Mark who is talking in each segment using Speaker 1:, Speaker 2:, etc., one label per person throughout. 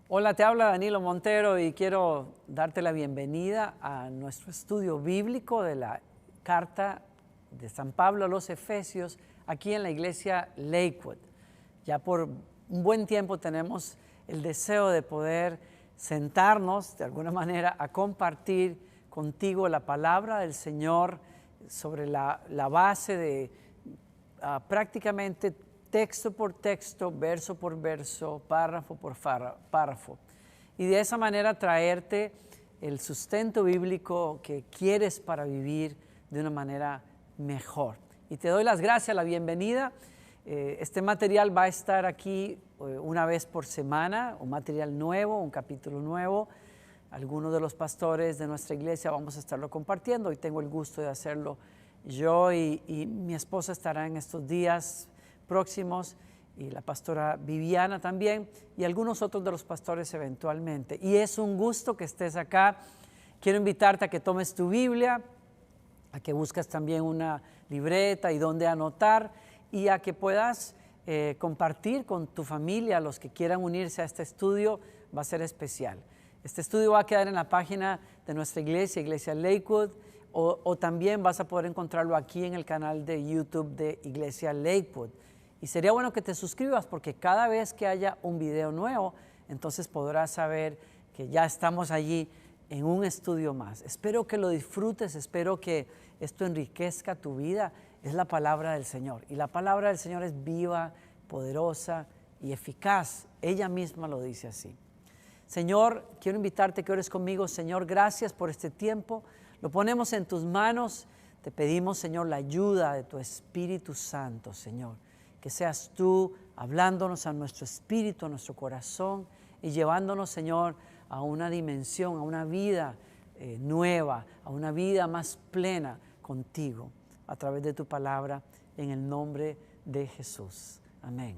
Speaker 1: Hola, te habla Danilo Montero y quiero darte la bienvenida a nuestro estudio bíblico de la carta de San Pablo a los Efesios aquí en la iglesia Lakewood. Ya por un buen tiempo tenemos el deseo de poder sentarnos de alguna manera a compartir contigo la palabra del Señor sobre la base de prácticamente texto por texto, verso por verso, párrafo por párrafo. Y de esa manera traerte el sustento bíblico que quieres para vivir de una manera mejor. Y te doy las gracias, la bienvenida. Este material va a estar aquí una vez por semana, un material nuevo, un capítulo nuevo. Algunos de los pastores de nuestra iglesia vamos a estarlo compartiendo y tengo el gusto de hacerlo yo y mi esposa estará en estos días próximos y la pastora Viviana también y algunos otros de los pastores eventualmente. Y es un gusto que estés acá. Quiero invitarte a que tomes tu Biblia, a que busques también una libreta y donde anotar y a que puedas compartir con tu familia, los que quieran unirse a este estudio, va a ser especial. Este estudio va a quedar en la página de nuestra iglesia, Iglesia Lakewood, o también vas a poder encontrarlo aquí en el canal de YouTube de Iglesia Lakewood. Y sería bueno que te suscribas porque cada vez que haya un video nuevo, entonces podrás saber que ya estamos allí en un estudio más. Espero que lo disfrutes, espero que esto enriquezca tu vida. Es la palabra del Señor y la palabra del Señor es viva, poderosa y eficaz. Ella misma lo dice así. Señor, quiero invitarte que ores conmigo. Señor, gracias por este tiempo. Lo ponemos en tus manos. Te pedimos, Señor, la ayuda de tu Espíritu Santo, Señor. Que seas tú hablándonos a nuestro espíritu, a nuestro corazón y llevándonos, Señor, a una dimensión, a una vida nueva, a una vida más plena contigo a través de tu palabra en el nombre de Jesús. Amén.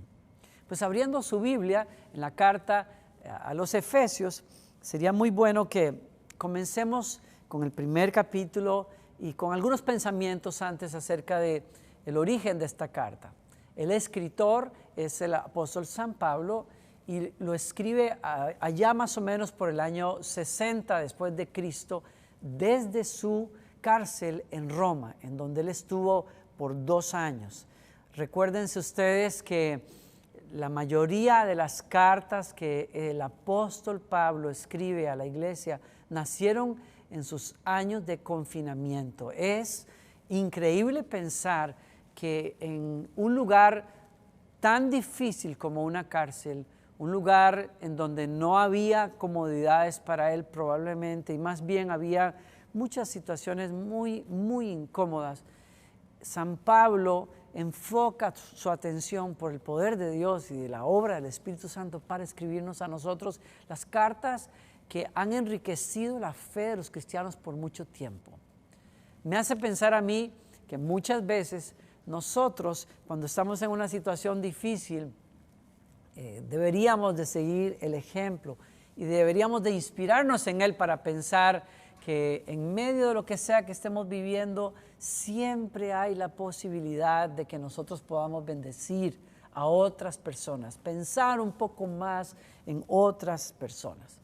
Speaker 1: Pues abriendo su Biblia en la carta a los Efesios, sería muy bueno que comencemos con el primer capítulo y con algunos pensamientos antes acerca del origen de esta carta. El escritor es el apóstol San Pablo y lo escribe allá más o menos por el año 60 después de Cristo, desde su cárcel en Roma, en donde él estuvo por 2 años. Recuérdense ustedes que la mayoría de las cartas que el apóstol Pablo escribe a la iglesia nacieron en sus años de confinamiento. Es increíble pensar que en un lugar tan difícil como una cárcel, un lugar en donde no había comodidades para él probablemente, y más bien había muchas situaciones muy incómodas, San Pablo enfoca su atención por el poder de Dios y de la obra del Espíritu Santo para escribirnos a nosotros las cartas que han enriquecido la fe de los cristianos por mucho tiempo. Me hace pensar a mí que muchas veces nosotros, cuando estamos en una situación difícil, deberíamos de seguir el ejemplo y deberíamos de inspirarnos en él para pensar que en medio de lo que sea que estemos viviendo, siempre hay la posibilidad de que nosotros podamos bendecir a otras personas, pensar un poco más en otras personas.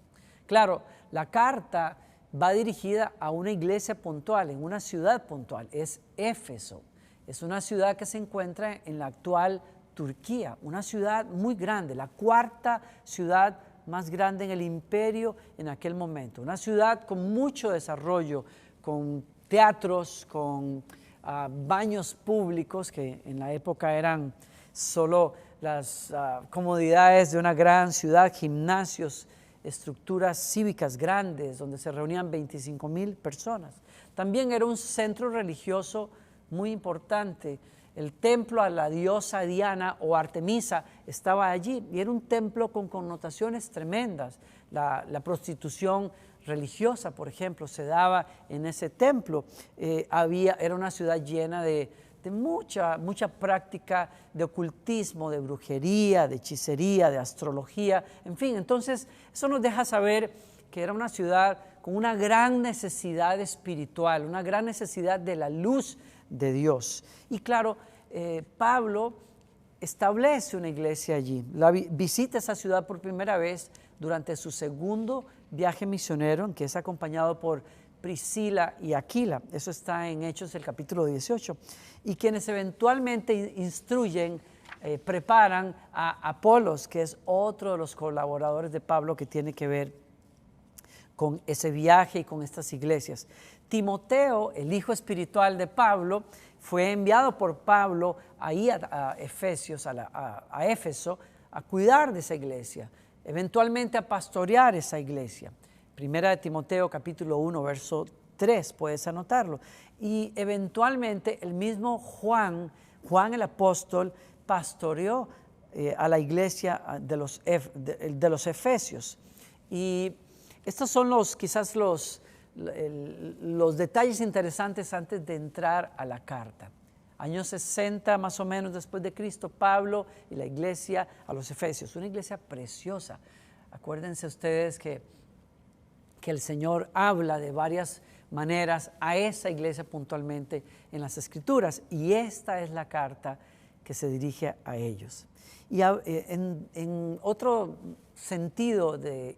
Speaker 1: Claro, la carta va dirigida a una iglesia puntual, en una ciudad puntual, es Éfeso. Es una ciudad que se encuentra en la actual Turquía, una ciudad muy grande, la 4ª ciudad más grande en el imperio en aquel momento. Una ciudad con mucho desarrollo, con teatros, con baños públicos, que en la época eran solo las comodidades de una gran ciudad, gimnasios, estructuras cívicas grandes donde se reunían 25,000 personas. También era un centro religioso muy importante. El templo a la diosa Diana o Artemisa estaba allí y era un templo con connotaciones tremendas. La prostitución religiosa, por ejemplo, se daba en ese templo. Era una ciudad llena de mucha práctica de ocultismo, de brujería, de hechicería, de astrología, en fin. Entonces, eso nos deja saber que era una ciudad con una gran necesidad espiritual, una gran necesidad de la luz de Dios. Y claro, Pablo establece una iglesia allí. Visita esa ciudad por primera vez durante su segundo viaje misionero, en que es acompañado por Priscila y Aquila. Eso está en Hechos, el capítulo 18. Y quienes eventualmente instruyen, preparan a Apolos, que es otro de los colaboradores de Pablo que tiene que ver con ese viaje y con estas iglesias. Timoteo, el hijo espiritual de Pablo, fue enviado por Pablo ahí a Éfeso, a cuidar de esa iglesia, eventualmente a pastorear esa iglesia. Primera de Timoteo, capítulo 1, verso 3, puedes anotarlo. Y eventualmente el mismo Juan el apóstol, pastoreó a la iglesia de los Efesios. Y estos son quizás los detalles interesantes antes de entrar a la carta. Años 60 más o menos después de Cristo, Pablo y la iglesia a los Efesios, una iglesia preciosa. Acuérdense ustedes que el Señor habla de varias maneras a esa iglesia puntualmente en las Escrituras, y esta es la carta que se dirige a ellos. Y en otro sentido de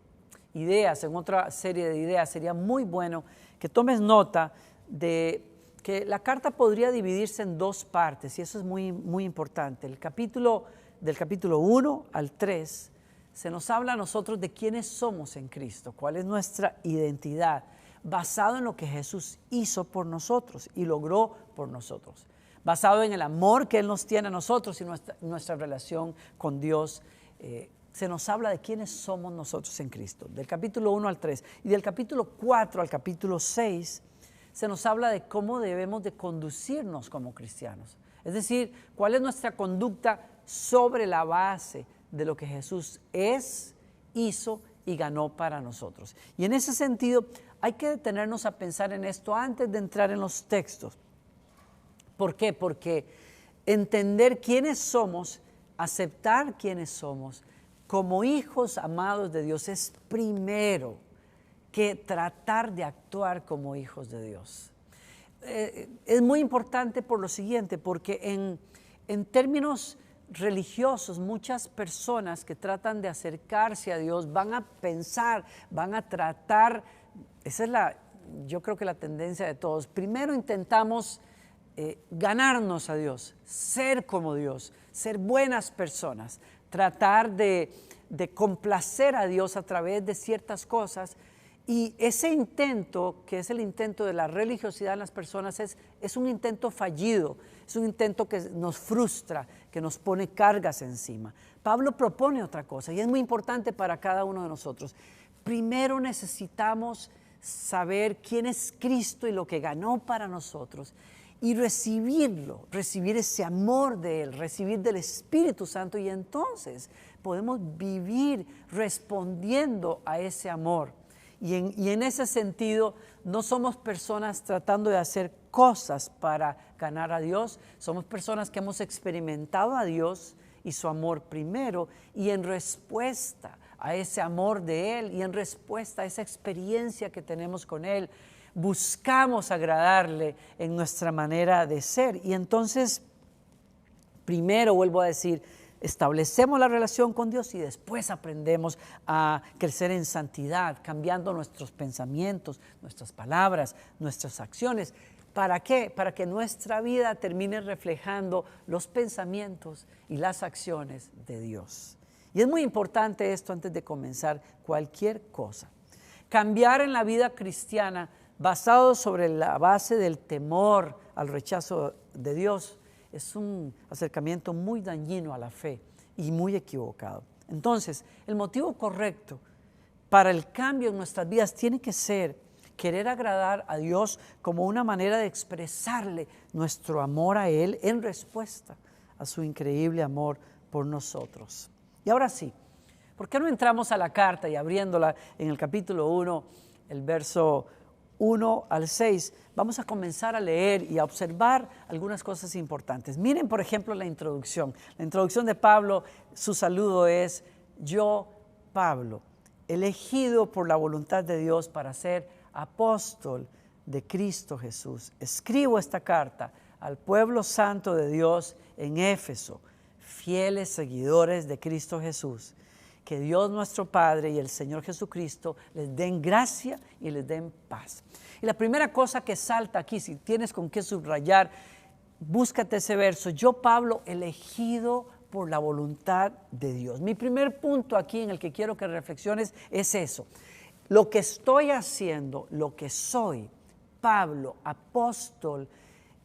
Speaker 1: ideas, en otra serie de ideas, sería muy bueno que tomes nota de que la carta podría dividirse en dos partes, y eso es muy, muy importante. Del capítulo 1 al 3 se nos habla a nosotros de quiénes somos en Cristo, cuál es nuestra identidad, basado en lo que Jesús hizo por nosotros y logró por nosotros, basado en el amor que Él nos tiene a nosotros y nuestra relación con Dios. Se nos habla de quiénes somos nosotros en Cristo, del capítulo 1 al 3. Y del capítulo 4 al capítulo 6 se nos habla de cómo debemos de conducirnos como cristianos. Es decir, cuál es nuestra conducta sobre la base de lo que Jesús es, hizo y ganó para nosotros. Y en ese sentido hay que detenernos a pensar en esto antes de entrar en los textos. ¿Por qué? Porque entender quiénes somos, aceptar quiénes somos como hijos amados de Dios es primero que tratar de actuar como hijos de Dios. Es muy importante por lo siguiente, porque en términos religiosos, muchas personas que tratan de acercarse a Dios van a pensar, van a tratar, esa es yo creo que la tendencia de todos. Primero intentamos ganarnos a Dios, ser como Dios, ser buenas personas, tratar de complacer a Dios a través de ciertas cosas. Y ese intento, que es el intento de la religiosidad en las personas, es un intento fallido, es un intento que nos frustra, que nos pone cargas encima. Pablo propone otra cosa, y es muy importante para cada uno de nosotros. Primero necesitamos saber quién es Cristo y lo que ganó para nosotros, y recibirlo, recibir ese amor de Él, recibir del Espíritu Santo, y entonces podemos vivir respondiendo a ese amor. Y en ese sentido, no somos personas tratando de hacer cosas para ganar a Dios, somos personas que hemos experimentado a Dios y su amor primero, y en respuesta a ese amor de Él y en respuesta a esa experiencia que tenemos con Él, buscamos agradarle en nuestra manera de ser. Y entonces, primero, vuelvo a decir, establecemos la relación con Dios y después aprendemos a crecer en santidad, cambiando nuestros pensamientos, nuestras palabras, nuestras acciones. ¿Para qué? Para que nuestra vida termine reflejando los pensamientos y las acciones de Dios. Y es muy importante esto antes de comenzar cualquier cosa. Cambiar en la vida cristiana basado sobre la base del temor al rechazo de Dios es un acercamiento muy dañino a la fe y muy equivocado. Entonces, el motivo correcto para el cambio en nuestras vidas tiene que ser querer agradar a Dios como una manera de expresarle nuestro amor a Él en respuesta a su increíble amor por nosotros. Y ahora sí, ¿por qué no entramos a la carta y abriéndola en el capítulo 1, el verso 1 al 6, vamos a comenzar a leer y a observar algunas cosas importantes. Miren, por ejemplo, la introducción. La introducción de Pablo, su saludo es: yo, Pablo, elegido por la voluntad de Dios para ser apóstol de Cristo Jesús, escribo esta carta al pueblo santo de Dios en Éfeso, fieles seguidores de Cristo Jesús. Que Dios nuestro Padre y el Señor Jesucristo les den gracia y les den paz. Y la primera cosa que salta aquí, si tienes con qué subrayar, búscate ese verso. Yo, Pablo, elegido por la voluntad de Dios. Mi primer punto aquí en el que quiero que reflexiones es eso. Lo que estoy haciendo, lo que soy, Pablo, apóstol,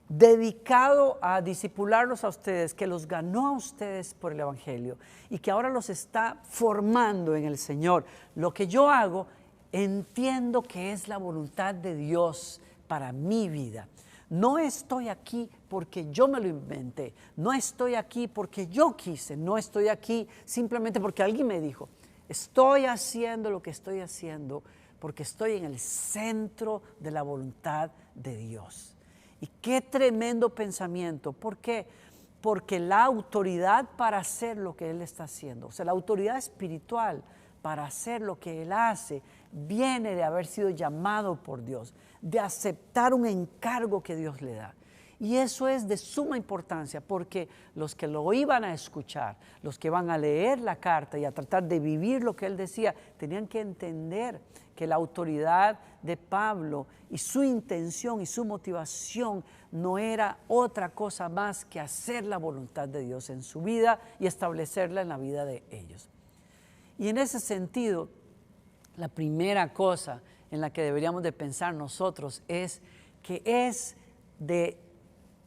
Speaker 1: dedicado a discipularlos a ustedes, que los ganó a ustedes por el Evangelio y que ahora los está formando en el Señor. Lo que yo hago, entiendo que es la voluntad de Dios para mi vida. No estoy aquí porque yo me lo inventé, no estoy aquí porque yo quise, no estoy aquí simplemente porque alguien me dijo. Estoy haciendo lo que estoy haciendo porque estoy en el centro de la voluntad de Dios. Y qué tremendo pensamiento. ¿Por qué? Porque la autoridad para hacer lo que Él está haciendo, o sea, la autoridad espiritual para hacer lo que Él hace, viene de haber sido llamado por Dios, de aceptar un encargo que Dios le da. Y eso es de suma importancia porque los que lo iban a escuchar, los que van a leer la carta y a tratar de vivir lo que él decía, tenían que entender que la autoridad de Pablo y su intención y su motivación no era otra cosa más que hacer la voluntad de Dios en su vida y establecerla en la vida de ellos. Y en ese sentido, la primera cosa en la que deberíamos de pensar nosotros es que es de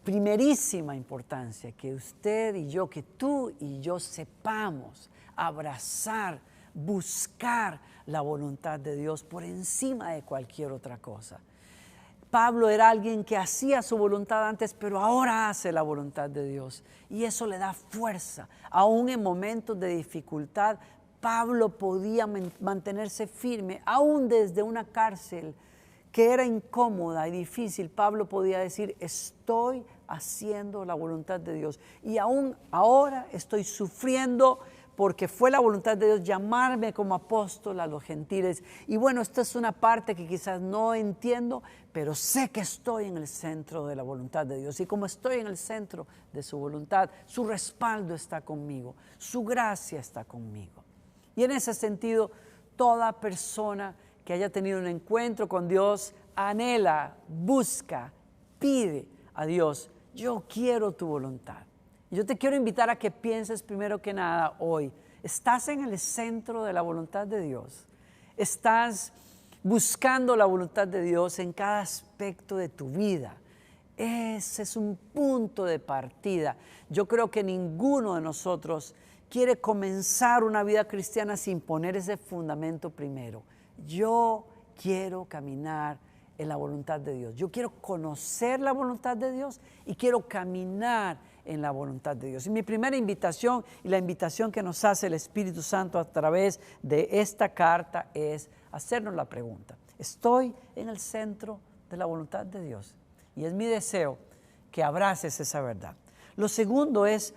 Speaker 1: primerísima importancia que usted y yo, que tú y yo sepamos abrazar, buscar la voluntad de Dios por encima de cualquier otra cosa. Pablo era alguien que hacía su voluntad antes, pero ahora hace la voluntad de Dios. Y eso le da fuerza. Aún en momentos de dificultad, Pablo podía mantenerse firme, aún desde una cárcel que era incómoda y difícil. Pablo podía decir, estoy haciendo la voluntad de Dios. Y aún ahora estoy sufriendo porque fue la voluntad de Dios llamarme como apóstol a los gentiles. Y bueno, esta es una parte que quizás no entiendo, pero sé que estoy en el centro de la voluntad de Dios. Y como estoy en el centro de su voluntad, su respaldo está conmigo, su gracia está conmigo. Y en ese sentido, toda persona que haya tenido un encuentro con Dios anhela, busca, pide a Dios, yo quiero tu voluntad. Y yo te quiero invitar a que pienses primero que nada hoy, ¿estás en el centro de la voluntad de Dios? ¿Estás buscando la voluntad de Dios en cada aspecto de tu vida? Ese es un punto de partida. Yo creo que ninguno de nosotros quiere comenzar una vida cristiana sin poner ese fundamento primero. Yo quiero caminar en la voluntad de Dios. Yo quiero conocer la voluntad de Dios y quiero caminar en la voluntad de Dios. Y mi primera invitación y la invitación que nos hace el Espíritu Santo a través de esta carta es hacernos la pregunta. ¿Estoy en el centro de la voluntad de Dios? Y es mi deseo que abraces esa verdad. Lo segundo es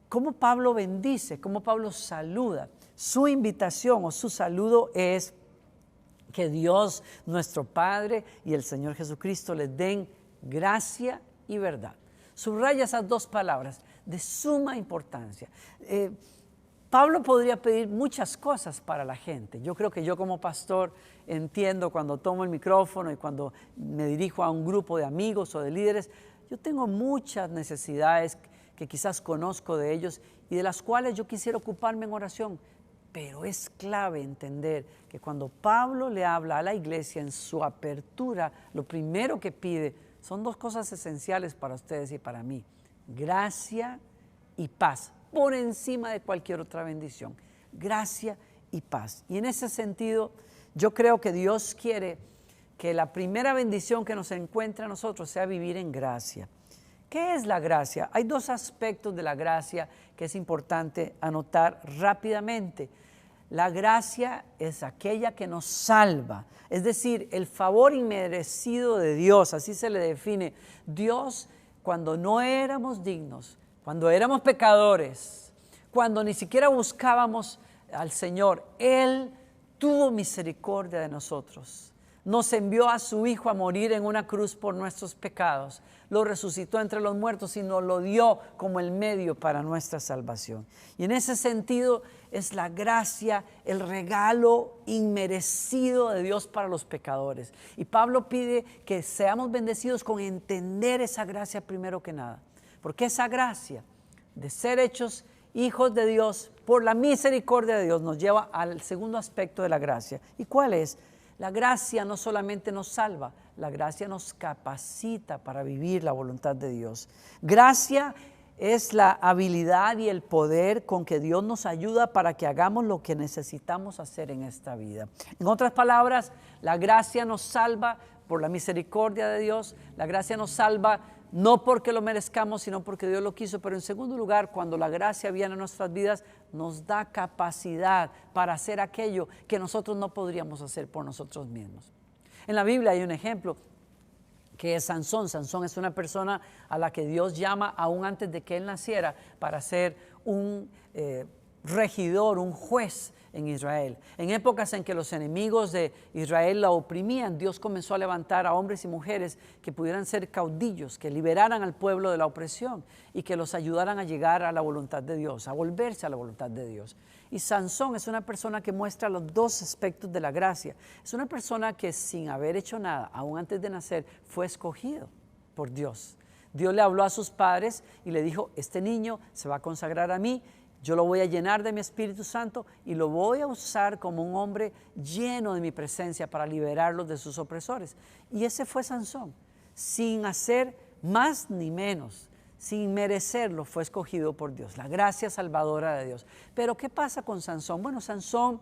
Speaker 1: cómo Pablo bendice, cómo Pablo saluda. Su invitación o su saludo es que Dios, nuestro Padre y el Señor Jesucristo les den gracia y verdad. Subraya esas dos palabras de suma importancia. Pablo podría pedir muchas cosas para la gente. Yo creo que yo como pastor entiendo cuando tomo el micrófono y cuando me dirijo a un grupo de amigos o de líderes, yo tengo muchas necesidades que quizás conozco de ellos y de las cuales yo quisiera ocuparme en oración. Pero es clave entender que cuando Pablo le habla a la iglesia en su apertura, lo primero que pide son dos cosas esenciales para ustedes y para mí: gracia y paz, por encima de cualquier otra bendición. Gracia y paz. Y en ese sentido, yo creo que Dios quiere que la primera bendición que nos encuentre a nosotros sea vivir en gracia. ¿Qué es la gracia? Hay dos aspectos de la gracia que es importante anotar rápidamente. La gracia es aquella que nos salva, es decir, el favor inmerecido de Dios, así se le define. Dios, cuando no éramos dignos, cuando éramos pecadores, cuando ni siquiera buscábamos al Señor, Él tuvo misericordia de nosotros. nos envió a su Hijo a morir en una cruz por nuestros pecados, lo resucitó entre los muertos y nos lo dio como el medio para nuestra salvación. Y en ese sentido es la gracia, el regalo inmerecido de Dios para los pecadores. Y Pablo pide que seamos bendecidos con entender esa gracia primero que nada, porque esa gracia de ser hechos hijos de Dios por la misericordia de Dios nos lleva al segundo aspecto de la gracia. ¿Y cuál es? La gracia no solamente nos salva, la gracia nos capacita para vivir la voluntad de Dios. Gracia es la habilidad y el poder con que Dios nos ayuda para que hagamos lo que necesitamos hacer en esta vida. En otras palabras, la gracia nos salva por la misericordia de Dios. La gracia nos salva no porque lo merezcamos, sino porque Dios lo quiso. Pero en segundo lugar, cuando la gracia viene a nuestras vidas, nos da capacidad para hacer aquello que nosotros no podríamos hacer por nosotros mismos. En la Biblia hay un ejemplo que es Sansón. Sansón es una persona a la que Dios llama aún antes de que él naciera para ser un regidor, un juez en Israel. En épocas en que los enemigos de Israel la oprimían, Dios comenzó a levantar a hombres y mujeres que pudieran ser caudillos, que liberaran al pueblo de la opresión y que los ayudaran a llegar a la voluntad de Dios, a volverse a la voluntad de Dios. Y Sansón es una persona que muestra los dos aspectos de la gracia. Es una persona que sin haber hecho nada, aún antes de nacer, fue escogido por Dios. Dios le habló a sus padres y le dijo, este niño se va a consagrar a mí. Yo lo voy a llenar de mi Espíritu Santo y lo voy a usar como un hombre lleno de mi presencia para liberarlos de sus opresores. Y ese fue Sansón. Sin hacer más ni menos, sin merecerlo, fue escogido por Dios. La gracia salvadora de Dios. Pero ¿qué pasa con Sansón? Bueno, Sansón,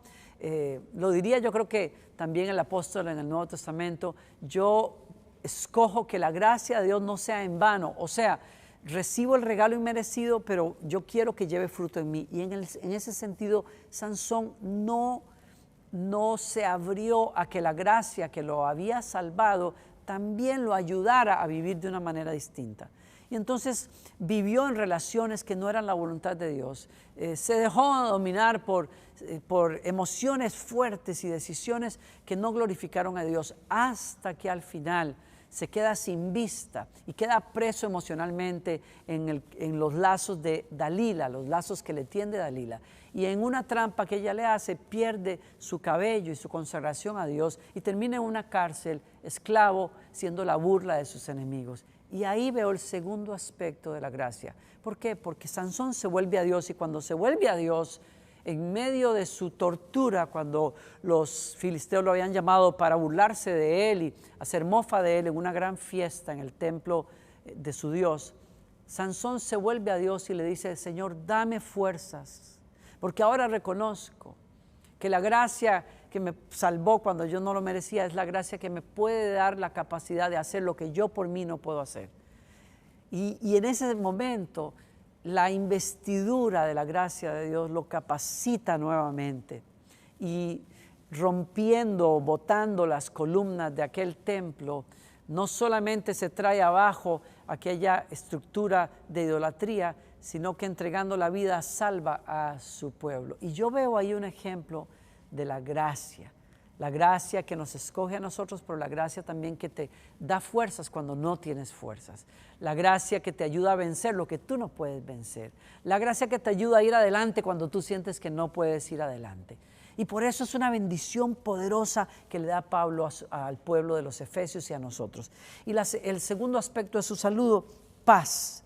Speaker 1: lo diría yo creo que también el apóstol en el Nuevo Testamento, yo escojo que la gracia de Dios no sea en vano. O sea, recibo el regalo inmerecido, pero yo quiero que lleve fruto en mí. Y en ese sentido, Sansón no se abrió a que la gracia que lo había salvado también lo ayudara a vivir de una manera distinta. Y entonces vivió en relaciones que no eran la voluntad de Dios. Se dejó dominar por emociones fuertes y decisiones que no glorificaron a Dios, hasta que al final se queda sin vista y queda preso emocionalmente en los lazos de Dalila, los lazos que le tiende Dalila. Y en una trampa que ella le hace, pierde su cabello y su consagración a Dios y termina en una cárcel, esclavo, siendo la burla de sus enemigos. Y ahí veo el segundo aspecto de la gracia. ¿Por qué? Porque Sansón se vuelve a Dios, y cuando se vuelve a Dios, en medio de su tortura, cuando los filisteos lo habían llamado para burlarse de él y hacer mofa de él en una gran fiesta en el templo de su Dios, Sansón se vuelve a Dios y le dice, Señor, dame fuerzas, porque ahora reconozco que la gracia que me salvó cuando yo no lo merecía es la gracia que me puede dar la capacidad de hacer lo que yo por mí no puedo hacer. Y en ese momento, la investidura de la gracia de Dios lo capacita nuevamente, y rompiendo, botando las columnas de aquel templo, no solamente se trae abajo aquella estructura de idolatría, sino que entregando la vida salva a su pueblo. Y yo veo ahí un ejemplo de la gracia que nos escoge a nosotros, pero la gracia también que te da fuerzas cuando no tienes fuerzas. La gracia que te ayuda a vencer lo que tú no puedes vencer. La gracia que te ayuda a ir adelante cuando tú sientes que no puedes ir adelante. Y por eso es una bendición poderosa que le da Pablo al pueblo de los Efesios y a nosotros. Y el segundo aspecto de su saludo, paz.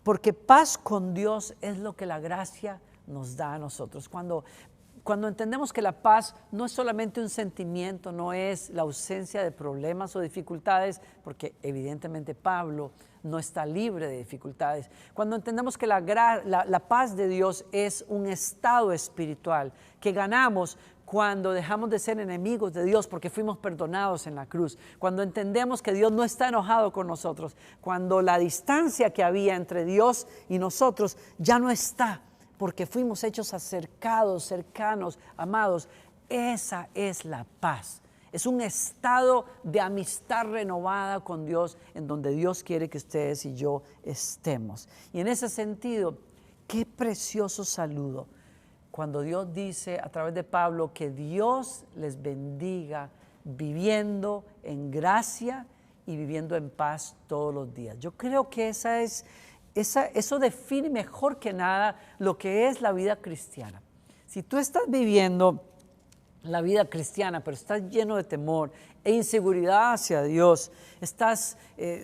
Speaker 1: Porque paz con Dios es lo que la gracia nos da a nosotros. Cuando entendemos que la paz no es solamente un sentimiento, no es la ausencia de problemas o dificultades, porque evidentemente Pablo no está libre de dificultades. Cuando entendemos que la paz de Dios es un estado espiritual que ganamos cuando dejamos de ser enemigos de Dios porque fuimos perdonados en la cruz, cuando entendemos que Dios no está enojado con nosotros, cuando la distancia que había entre Dios y nosotros ya no está, porque fuimos hechos acercados, cercanos, amados. Esa es la paz. Es un estado de amistad renovada con Dios, en donde Dios quiere que ustedes y yo estemos. Y en ese sentido, qué precioso saludo cuando Dios dice a través de Pablo que Dios les bendiga viviendo en gracia y viviendo en paz todos los días. Yo creo que eso define mejor que nada lo que es la vida cristiana. Si tú estás viviendo la vida cristiana, pero estás lleno de temor e inseguridad hacia Dios, estás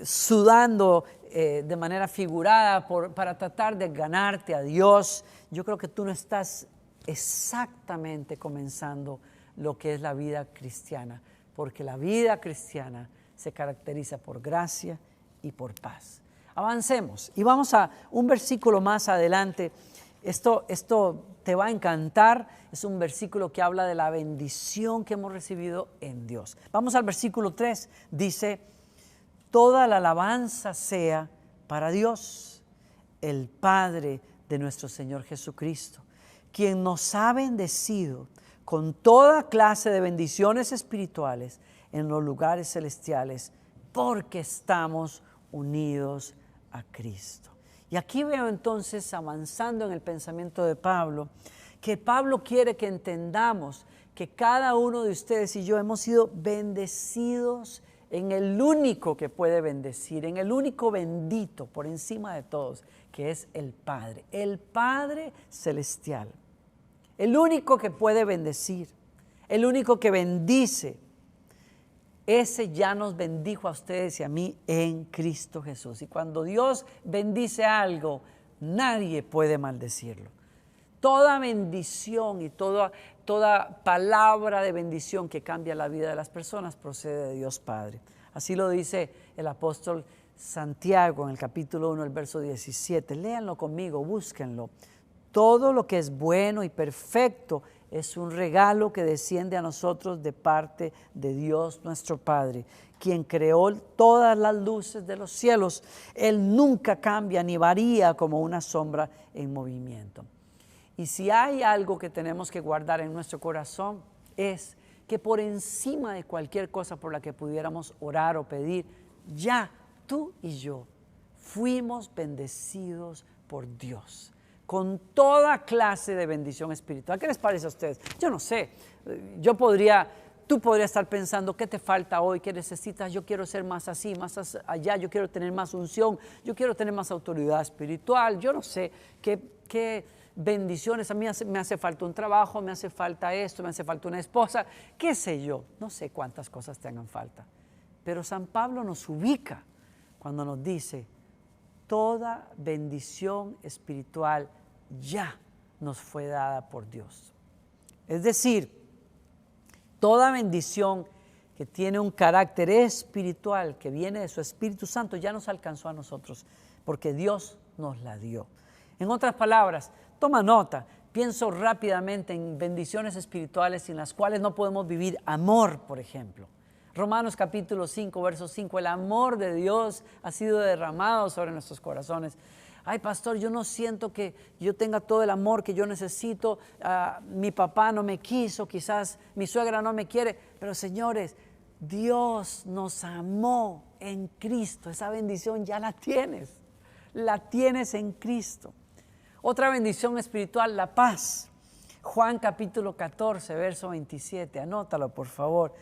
Speaker 1: sudando de manera figurada para tratar de ganarte a Dios, yo creo que tú no estás exactamente comenzando lo que es la vida cristiana, porque la vida cristiana se caracteriza por gracia y por paz. Avancemos y vamos a un versículo más adelante. Esto te va a encantar. Es un versículo que habla de la bendición que hemos recibido en Dios. Vamos al versículo 3. Dice: toda la alabanza sea para Dios, el Padre de nuestro Señor Jesucristo, quien nos ha bendecido con toda clase de bendiciones espirituales en los lugares celestiales, porque estamos unidos a Cristo. Y aquí veo entonces, avanzando en el pensamiento de Pablo, que Pablo quiere que entendamos que cada uno de ustedes y yo hemos sido bendecidos en el único que puede bendecir, en el único bendito por encima de todos, que es el Padre celestial. El único que puede bendecir, el único que bendice. Ese ya nos bendijo a ustedes y a mí en Cristo Jesús. Y cuando Dios bendice algo, nadie puede maldecirlo. Toda bendición y toda palabra de bendición que cambia la vida de las personas procede de Dios Padre. Así lo dice el apóstol Santiago en el capítulo 1, el verso 17. Léanlo conmigo, búsquenlo. Todo lo que es bueno y perfecto es un regalo que desciende a nosotros de parte de Dios nuestro Padre, quien creó todas las luces de los cielos. Él nunca cambia ni varía como una sombra en movimiento. Y si hay algo que tenemos que guardar en nuestro corazón, es que por encima de cualquier cosa por la que pudiéramos orar o pedir, ya tú y yo fuimos bendecidos por Dios con toda clase de bendición espiritual. ¿Qué les parece a ustedes? Yo no sé, tú podrías estar pensando, ¿qué te falta hoy? ¿Qué necesitas? Yo quiero ser más así, más allá, yo quiero tener más unción, yo quiero tener más autoridad espiritual, yo no sé qué bendiciones, a mí me hace falta un trabajo, me hace falta esto, me hace falta una esposa, qué sé yo, no sé cuántas cosas te hagan falta. Pero San Pablo nos ubica cuando nos dice, toda bendición espiritual ya nos fue dada por Dios. Es decir, toda bendición que tiene un carácter espiritual, que viene de su Espíritu Santo, ya nos alcanzó a nosotros, porque Dios nos la dio. En otras palabras, toma nota, pienso rápidamente en bendiciones espirituales sin las cuales no podemos vivir. Amor, por ejemplo. Romanos capítulo 5, verso 5, el amor de Dios ha sido derramado sobre nuestros corazones. Ay, pastor, yo no siento que yo tenga todo el amor que yo necesito. Mi papá no me quiso, quizás mi suegra no me quiere. Pero señores, Dios nos amó en Cristo. Esa bendición ya la tienes en Cristo. Otra bendición espiritual, la paz. Juan capítulo 14, verso 27, anótalo por favor.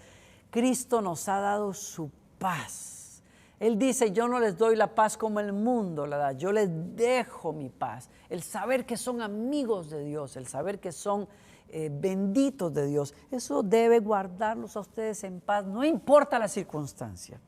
Speaker 1: Cristo nos ha dado su paz. Él dice, yo no les doy la paz como el mundo la da, yo les dejo mi paz. El saber que son amigos de Dios, el saber que son benditos de Dios, eso debe guardarlos a ustedes en paz, no importa la circunstancia.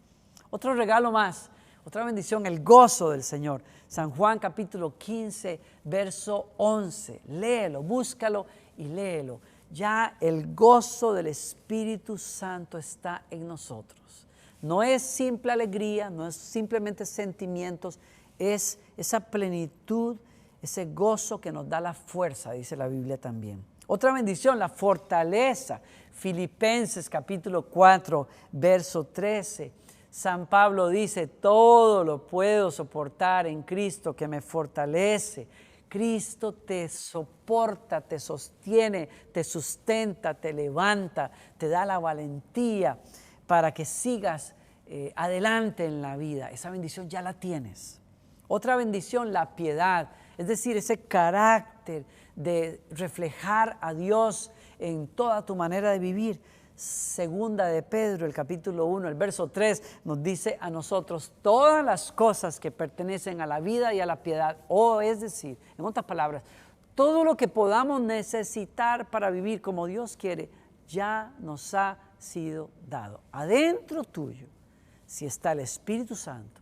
Speaker 1: Otro regalo más, otra bendición, el gozo del Señor. San Juan capítulo 15, verso 11. Léelo, búscalo y léelo. Ya el gozo del Espíritu Santo está en nosotros. No es simple alegría, no es simplemente sentimientos, es esa plenitud, ese gozo que nos da la fuerza, dice la Biblia también. Otra bendición, la fortaleza. Filipenses capítulo 4, verso 13. San Pablo dice, todo lo puedo soportar en Cristo que me fortalece. Cristo te soporta, te sostiene, te sustenta, te levanta, te da la valentía para que sigas adelante en la vida. Esa bendición ya la tienes. Otra bendición, la piedad, es decir, ese carácter de reflejar a Dios en toda tu manera de vivir. Segunda de Pedro, el capítulo 1, el verso 3, nos dice a nosotros todas las cosas que pertenecen a la vida y a la piedad, o es decir, en otras palabras, todo lo que podamos necesitar para vivir como Dios quiere, ya nos ha sido dado. Adentro tuyo, si está el Espíritu Santo,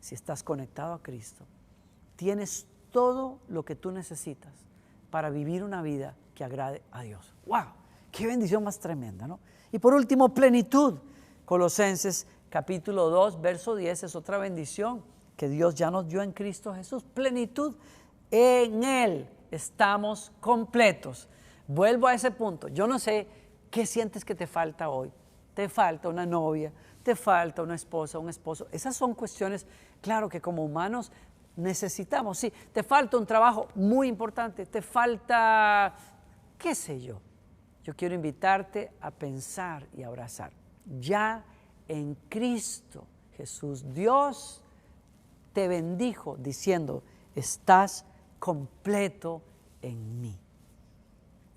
Speaker 1: si estás conectado a Cristo, tienes todo lo que tú necesitas para vivir una vida que agrade a Dios. ¡Wow! ¡Qué bendición más tremenda!, ¿no? Y por último, plenitud. Colosenses capítulo 2, verso 10 es otra bendición que Dios ya nos dio en Cristo Jesús. Plenitud. En Él estamos completos. Vuelvo a ese punto. Yo no sé qué sientes que te falta hoy. Te falta una novia, te falta una esposa, un esposo. Esas son cuestiones, claro, que como humanos necesitamos. Sí, te falta un trabajo muy importante, te falta, qué sé yo. Yo quiero invitarte a pensar y abrazar. Ya en Cristo Jesús, Dios te bendijo diciendo, estás completo en mí.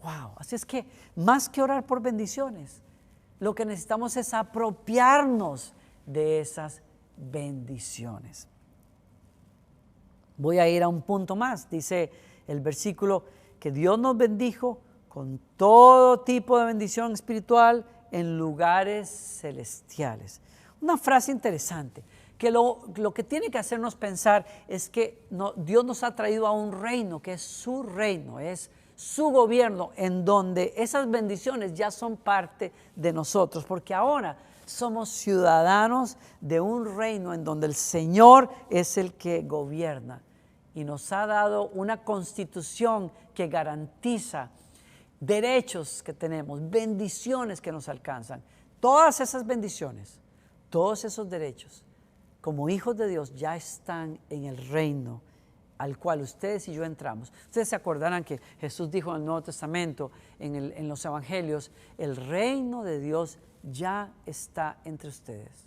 Speaker 1: Wow, así es que más que orar por bendiciones, lo que necesitamos es apropiarnos de esas bendiciones. Voy a ir a un punto más. Dice el versículo que Dios nos bendijo con todo tipo de bendición espiritual en lugares celestiales. Una frase interesante, que lo que tiene que hacernos pensar es que Dios nos ha traído a un reino, que es su reino, es su gobierno, en donde esas bendiciones ya son parte de nosotros, porque ahora somos ciudadanos de un reino en donde el Señor es el que gobierna y nos ha dado una constitución que garantiza derechos que tenemos, bendiciones que nos alcanzan. Todas esas bendiciones, todos esos derechos, como hijos de Dios, ya están en el reino al cual ustedes y yo entramos. Ustedes se acordarán que Jesús dijo en el Nuevo Testamento, en los Evangelios, el reino de Dios ya está entre ustedes.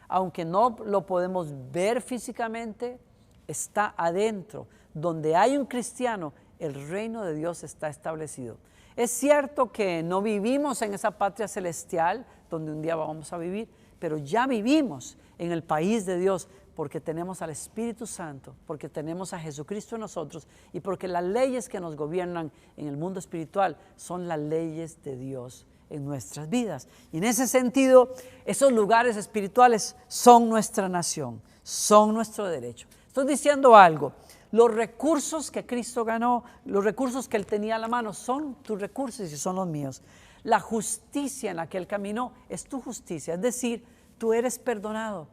Speaker 1: Aunque no lo podemos ver físicamente, está adentro. Donde hay un cristiano, el reino de Dios está establecido. Es cierto que no vivimos en esa patria celestial donde un día vamos a vivir, pero ya vivimos en el país de Dios porque tenemos al Espíritu Santo, porque tenemos a Jesucristo en nosotros y porque las leyes que nos gobiernan en el mundo espiritual son las leyes de Dios en nuestras vidas. Y en ese sentido, esos lugares espirituales son nuestra nación, son nuestro derecho. Estoy diciendo algo. Los recursos que Cristo ganó, los recursos que Él tenía a la mano, son tus recursos y son los míos. La justicia en la que Él caminó es tu justicia, es decir, tú eres perdonado,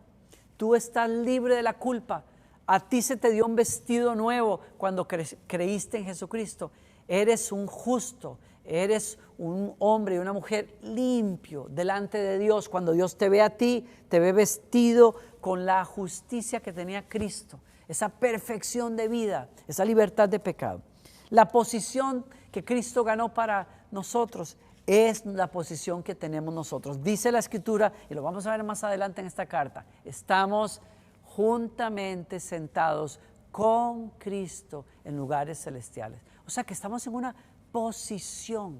Speaker 1: tú estás libre de la culpa, a ti se te dio un vestido nuevo cuando creíste en Jesucristo, eres un justo, eres un hombre y una mujer limpio delante de Dios. Cuando Dios te ve a ti, te ve vestido con la justicia que tenía Cristo, esa perfección de vida, esa libertad de pecado. La posición que Cristo ganó para nosotros es la posición que tenemos nosotros. Dice la Escritura, y lo vamos a ver más adelante en esta carta, estamos juntamente sentados con Cristo en lugares celestiales. O sea que estamos en una posición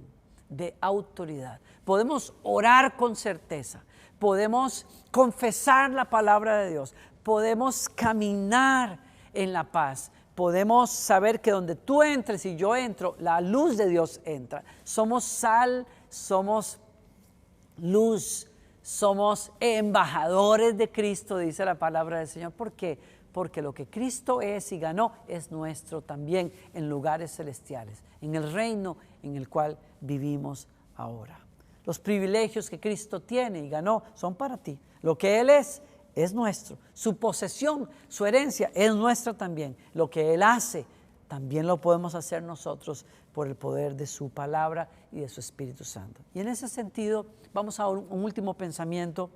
Speaker 1: de autoridad. Podemos orar con certeza, podemos confesar la palabra de Dios, podemos caminar en la paz, podemos saber que donde tú entres y yo entro, la luz de Dios entra. Somos sal, somos luz, somos embajadores de Cristo, dice la palabra del Señor. ¿Por qué? Porque lo que Cristo es y ganó es nuestro también en lugares celestiales, en el reino en el cual vivimos ahora. Los privilegios que Cristo tiene y ganó son para ti. Lo que Él es nuestro. Su posesión, su herencia es nuestra también. Lo que Él hace, también lo podemos hacer nosotros por el poder de su palabra y de su Espíritu Santo. Y en ese sentido, vamos a un último pensamiento,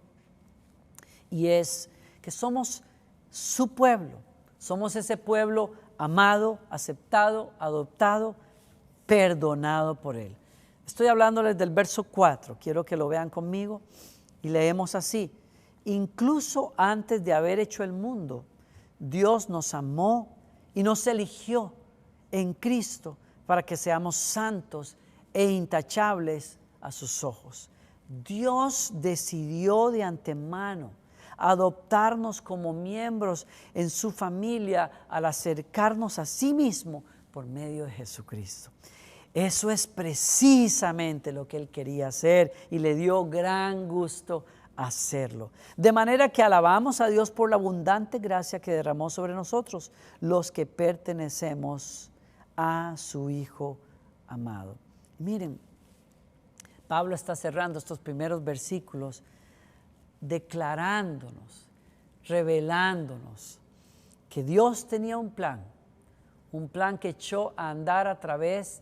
Speaker 1: y es que somos su pueblo. Somos ese pueblo amado, aceptado, adoptado, perdonado por Él. Estoy hablándoles del verso 4. Quiero que lo vean conmigo y leemos así. Incluso antes de haber hecho el mundo, Dios nos amó y nos eligió en Cristo para que seamos santos e intachables a sus ojos. Dios decidió de antemano adoptarnos como miembros en su familia al acercarnos a sí mismo por medio de Jesucristo. Eso es precisamente lo que Él quería hacer y le dio gran gusto hacerlo. De manera que alabamos a Dios por la abundante gracia que derramó sobre nosotros, los que pertenecemos a su Hijo amado. Miren, Pablo está cerrando estos primeros versículos declarándonos, revelándonos que Dios tenía un plan que echó a andar a través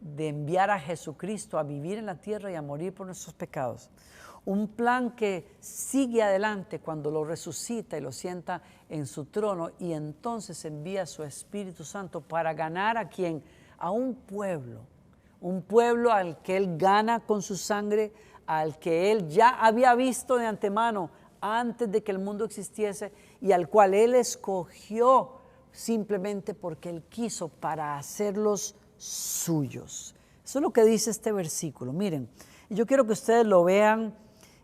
Speaker 1: de enviar a Jesucristo a vivir en la tierra y a morir por nuestros pecados. Un plan que sigue adelante cuando lo resucita y lo sienta en su trono y entonces envía a su Espíritu Santo para ganar a quien, a un pueblo al que Él gana con su sangre, al que Él ya había visto de antemano antes de que el mundo existiese y al cual Él escogió simplemente porque Él quiso para hacerlos suyos. Eso es lo que dice este versículo. Miren, yo quiero que ustedes lo vean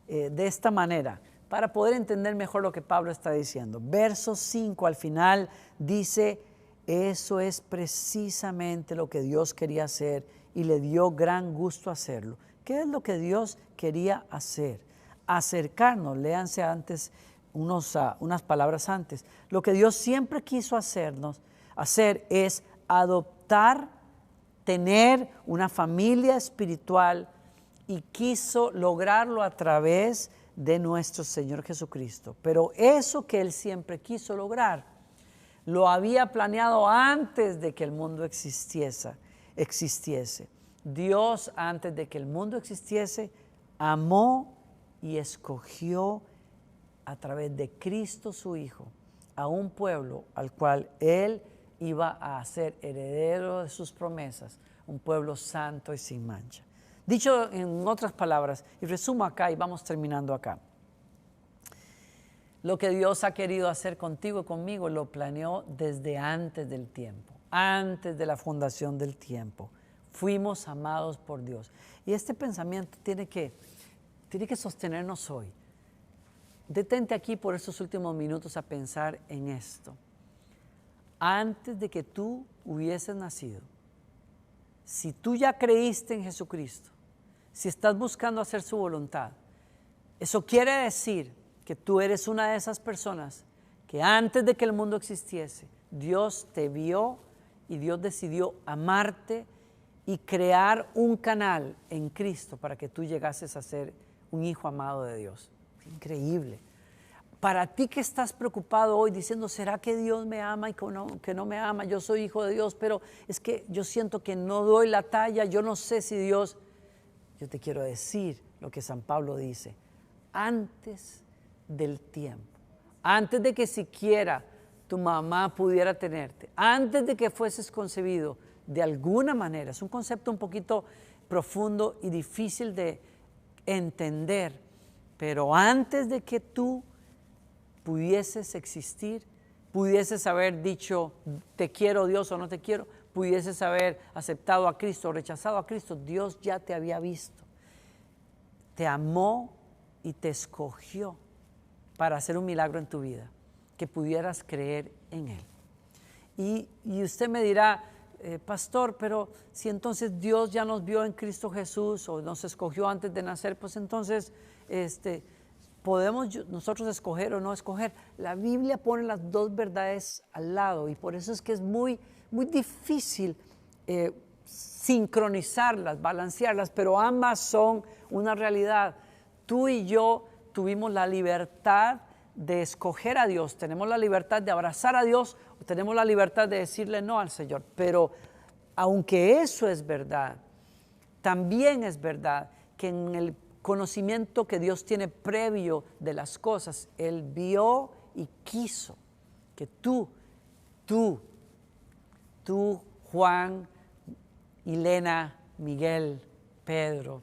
Speaker 1: de esta manera para poder entender mejor lo que Pablo está diciendo. Verso 5 al final dice, eso es precisamente lo que Dios quería hacer y le dio gran gusto hacerlo. ¿Qué es lo que Dios quería hacer? Acercarnos, léanse antes unas palabras antes. Lo que Dios siempre quiso hacer es adoptar, tener una familia espiritual y quiso lograrlo a través de nuestro Señor Jesucristo. Pero eso que Él siempre quiso lograr, lo había planeado antes de que el mundo existiese. Dios, antes de que el mundo existiese, amó y escogió a través de Cristo su Hijo a un pueblo al cual Él iba a ser heredero de sus promesas, un pueblo santo y sin mancha. Dicho en otras palabras, y resumo acá y vamos terminando acá. Lo que Dios ha querido hacer contigo y conmigo lo planeó desde antes del tiempo, antes de la fundación del tiempo. Fuimos amados por Dios. Y este pensamiento tiene que sostenernos hoy. Detente aquí por estos últimos minutos a pensar en esto. Antes de que tú hubieses nacido, si tú ya creíste en Jesucristo, si estás buscando hacer su voluntad, eso quiere decir que tú eres una de esas personas que antes de que el mundo existiese, Dios te vio y Dios decidió amarte y crear un canal en Cristo para que tú llegases a ser un hijo amado de Dios. Increíble. Para ti que estás preocupado hoy diciendo, ¿será que Dios me ama y que no me ama? Yo soy hijo de Dios, pero es que yo siento que no doy la talla, yo no sé si Dios... Yo te quiero decir lo que San Pablo dice, antes del tiempo, antes de que siquiera tu mamá pudiera tenerte, antes de que fueses concebido, de alguna manera, es un concepto un poquito profundo y difícil de entender, pero antes de que tú pudieses existir, pudieses haber dicho te quiero Dios o no te quiero, pudieses haber aceptado a Cristo o rechazado a Cristo, Dios ya te había visto, te amó y te escogió para hacer un milagro en tu vida, que pudieras creer en Él. Y usted me dirá, pastor, pero si entonces Dios ya nos vio en Cristo Jesús o nos escogió antes de nacer, pues entonces podemos nosotros escoger o no escoger. La Biblia pone las dos verdades al lado y por eso es que es muy, muy difícil sincronizarlas, balancearlas, pero ambas son una realidad. Tú y yo tuvimos la libertad de escoger a Dios, tenemos la libertad de abrazar a Dios, o tenemos la libertad de decirle no al Señor, pero aunque eso es verdad, también es verdad que en el conocimiento que Dios tiene previo de las cosas, Él vio y quiso que tú, Juan, Elena, Miguel, Pedro,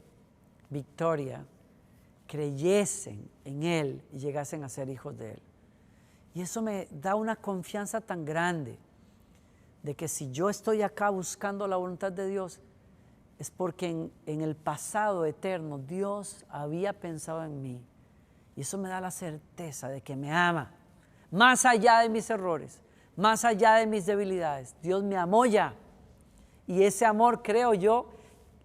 Speaker 1: Victoria, creyesen en Él y llegasen a ser hijos de Él. Y eso me da una confianza tan grande de que si yo estoy acá buscando la voluntad de Dios, es porque en el pasado eterno Dios había pensado en mí. Y eso me da la certeza de que me ama, más allá de mis errores, más allá de mis debilidades. Dios me amó ya. Y ese amor, creo yo,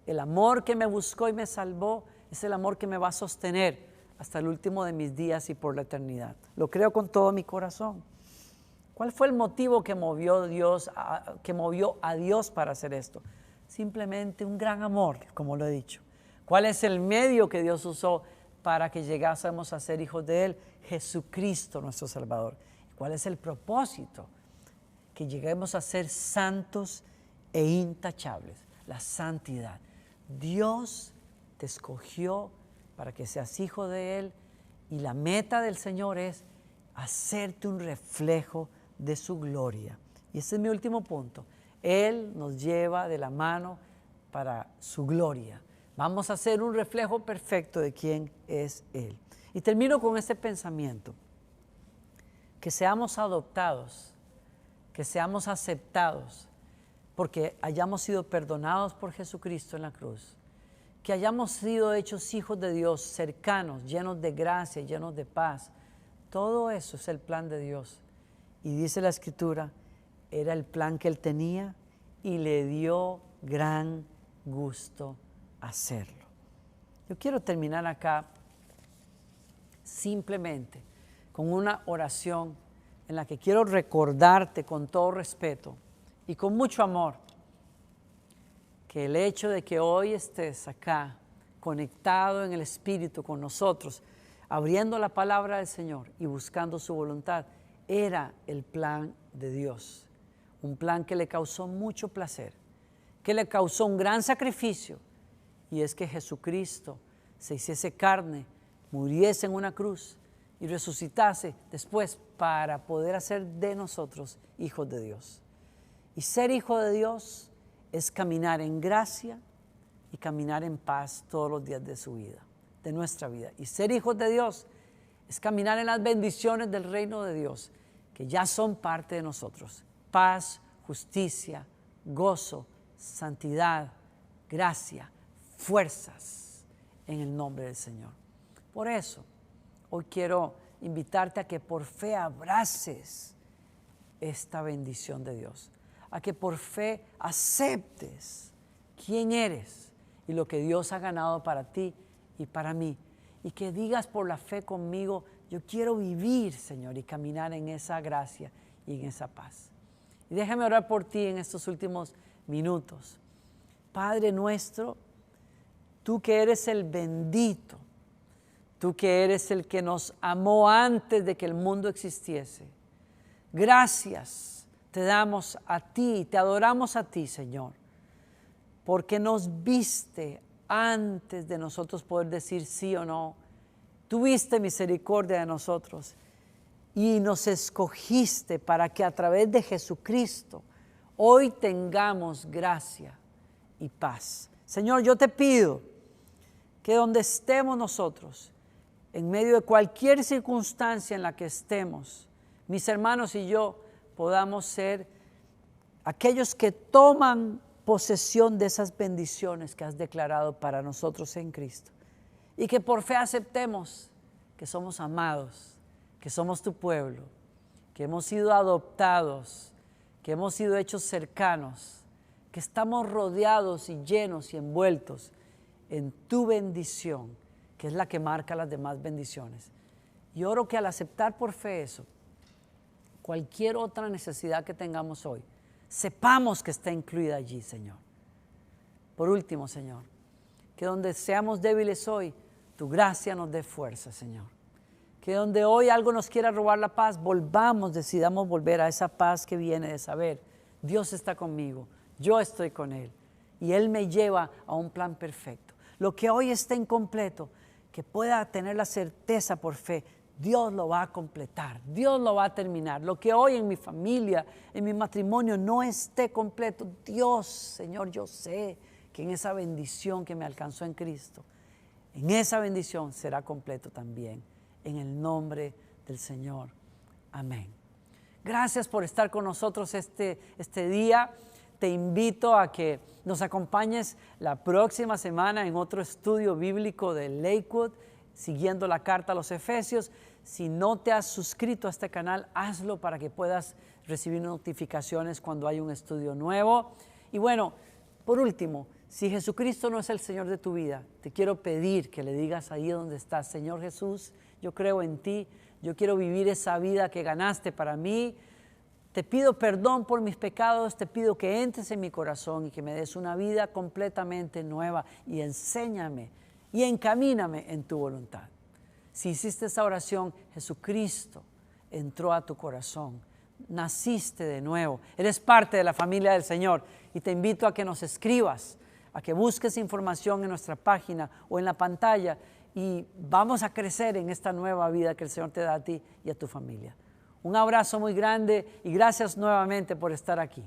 Speaker 1: el amor que me buscó y me salvó, es el amor que me va a sostener hasta el último de mis días y por la eternidad. Lo creo con todo mi corazón. ¿Cuál fue el motivo que movió a Dios para hacer esto? Simplemente un gran amor, como lo he dicho. ¿Cuál es el medio que Dios usó para que llegásemos a ser hijos de Él? Jesucristo, nuestro Salvador. ¿Cuál es el propósito? Que lleguemos a ser santos e intachables. La santidad. Dios te escogió para que seas hijo de Él, y la meta del Señor es hacerte un reflejo de su gloria. Y ese es mi último punto. Él nos lleva de la mano para su gloria. Vamos a ser un reflejo perfecto de quién es Él. Y termino con este pensamiento: que seamos adoptados, que seamos aceptados, porque hayamos sido perdonados por Jesucristo en la cruz, que hayamos sido hechos hijos de Dios, cercanos, llenos de gracia, llenos de paz. Todo eso es el plan de Dios. Y dice la Escritura, era el plan que Él tenía y le dio gran gusto hacerlo. Yo quiero terminar acá simplemente con una oración en la que quiero recordarte con todo respeto y con mucho amor que el hecho de que hoy estés acá conectado en el Espíritu con nosotros, abriendo la palabra del Señor y buscando su voluntad, era el plan de Dios. Un plan que le causó mucho placer, que le causó un gran sacrificio, y es que Jesucristo se hiciese carne, muriese en una cruz y resucitase después para poder hacer de nosotros hijos de Dios. Y ser hijo de Dios es caminar en gracia y caminar en paz todos los días de su vida, de nuestra vida. Y ser hijos de Dios es caminar en las bendiciones del reino de Dios, que ya son parte de nosotros. Paz, justicia, gozo, santidad, gracia, fuerzas en el nombre del Señor. Por eso, hoy quiero invitarte a que por fe abraces esta bendición de Dios, a que por fe aceptes quién eres y lo que Dios ha ganado para ti y para mí, y que digas por la fe conmigo: yo quiero vivir, Señor, y caminar en esa gracia y en esa paz. Y déjame orar por ti en estos últimos minutos. Padre nuestro, tú que eres el bendito, tú que eres el que nos amó antes de que el mundo existiese, gracias te damos a ti, te adoramos a ti, Señor, porque nos viste antes de nosotros poder decir sí o no. Tuviste misericordia de nosotros y nos escogiste para que a través de Jesucristo hoy tengamos gracia y paz. Señor, yo te pido que donde estemos nosotros, en medio de cualquier circunstancia en la que estemos, mis hermanos y yo podamos ser aquellos que toman posesión de esas bendiciones que has declarado para nosotros en Cristo. Y que por fe aceptemos que somos amados, que somos tu pueblo, que hemos sido adoptados, que hemos sido hechos cercanos, que estamos rodeados y llenos y envueltos en tu bendición, que es la que marca las demás bendiciones. Y oro que al aceptar por fe eso, cualquier otra necesidad que tengamos hoy, sepamos que está incluida allí, Señor. Por último, Señor, que donde seamos débiles hoy, tu gracia nos dé fuerza, Señor. Que donde hoy algo nos quiera robar la paz, decidamos volver a esa paz que viene de saber: Dios está conmigo, yo estoy con Él, y Él me lleva a un plan perfecto. Lo que hoy está incompleto, que pueda tener la certeza por fe, Dios lo va a completar, Dios lo va a terminar. Lo que hoy en mi familia, en mi matrimonio no esté completo, Dios, Señor, yo sé que en esa bendición que me alcanzó en Cristo, en esa bendición será completo también, en el nombre del Señor. Amén. Gracias por estar con nosotros este día. te invito a que nos acompañes la próxima semana en otro estudio bíblico de Lakewood, siguiendo la carta a los Efesios. Si no te has suscrito a este canal, hazlo para que puedas recibir notificaciones cuando hay un estudio nuevo. Y bueno, por último, si Jesucristo no es el Señor de tu vida, te quiero pedir que le digas ahí donde estás: Señor Jesús, yo creo en ti, yo quiero vivir esa vida que ganaste para mí. Te pido perdón por mis pecados, te pido que entres en mi corazón y que me des una vida completamente nueva, y enséñame y encamíname en tu voluntad. Si hiciste esa oración, Jesucristo entró a tu corazón, naciste de nuevo, eres parte de la familia del Señor, y te invito a que nos escribas, a que busques información en nuestra página o en la pantalla, y vamos a crecer en esta nueva vida que el Señor te da a ti y a tu familia. Un abrazo muy grande y gracias nuevamente por estar aquí.